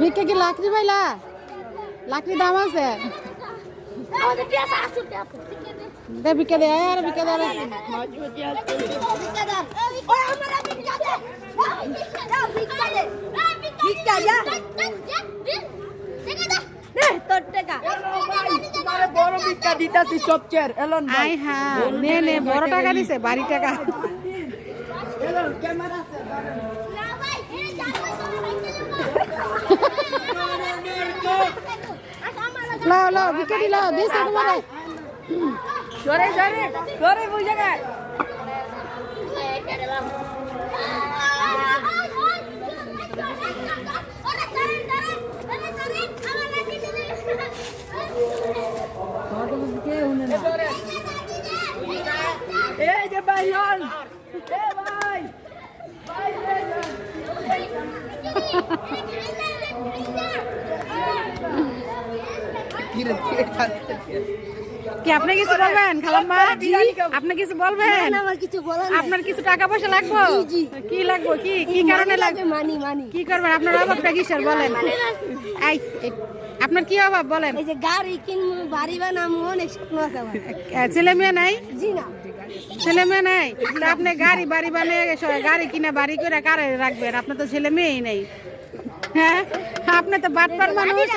ভিক্ষা কি লাকড়ি পাইলা? লাকড়ি দাম আছে? দে ভিক্ষা দে, আর ভিক্ষা দে। বড় টাকা দিছে, বাড়ি টাকা। লাও লাও ভিক্ষা দিলাও, দিছে তোমারে। সরে সরে সরে ওই জায়গায়। এই যে ভাইয়ান, এ ভাই কি আপনি কিছু বলবেন খালাম্মা? আপনি কিছু বলবেন? আপনার কিছু টাকা পয়সা লাগবে? কি লাগবে? কি কি কারণে লাগবে? কি করবেন? আপনার অভাবটা কিসের বলেন? আপনার কি অভাব বলেন? এই যে গাড়ি কিনবো, বাড়ি বানাবো, অনেক স্বপ্ন আছে আমার। ছেলে মেয়ে নাই? জি না। ছেলে মেয়ে নাই? আপনি গাড়ি বাড়ি বানিয়ে গাড়ি কিনা বাড়ি করে কারে রাখবেন? আপনার তো ছেলে মেয়েই নেই। হ্যাঁ, আপনি তো বাটপার মানুষ।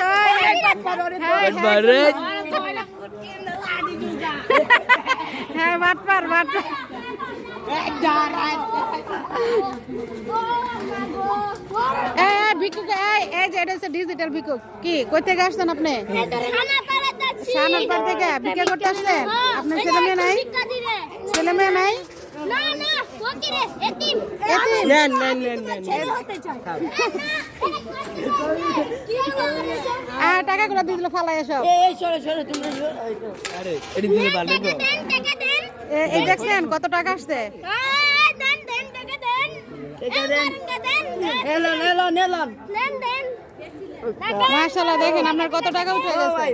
হ্যাঁ, বাটপার বাটপার। ভিক্ষুক, এই যে এটা হচ্ছে ডিজিটাল ভিক্ষুক। কি কই থেকে আসছেন আপনি? খানাপাড়া থেকে ভিক্ষা করতে আসছেন? আপনার ছেলে মেয়ে নাই? ছেলে মেয়ে নাই? টাকা করে দিল ফালাই এসব। এই দেখছেন কত টাকা আসছে? মাশাআল্লাহ, দেখেন আপনার কত টাকা উঠে গেছে।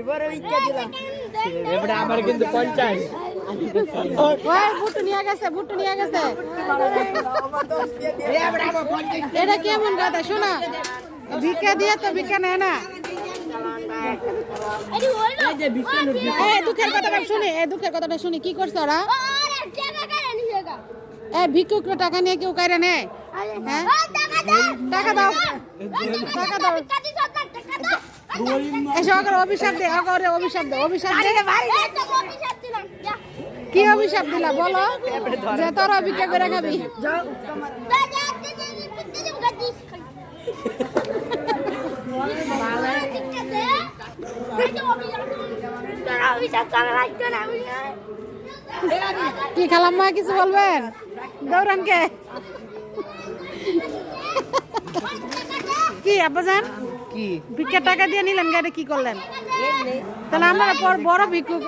আমার কিন্তু 50। বুটু নিয়ে গেছে, বুটু নিয়ে গেছে। এটা কেমন কথা শোনা? ভিক্ষা দিয়ে তো ভিক্ষা নেয় না। দুঃখের কথাটা শুনি, দুঃখের কথাটা শুনি। কি করছে ওরা? ভিক্ষুকরা টাকা নিয়ে কেউ কাইরা নেয়? হ্যাঁ, টাকা দাও, টাকা দাও। অভিশাপ দে, অভিশাপ দে, অভিশাপ দে। কি অভিশাপ দিলা বলো? যে তোর ভিক্ষা করে খাবি। কি খালাম্মা কিছু বলবেন? দৌড়ান কে? কি আব্বাজান, কি ভিক্ষা টাকা দিয়ে নিলেন, গাড়ি কি করলেন? তাহলে আমরা বড় ভিক্ষুক।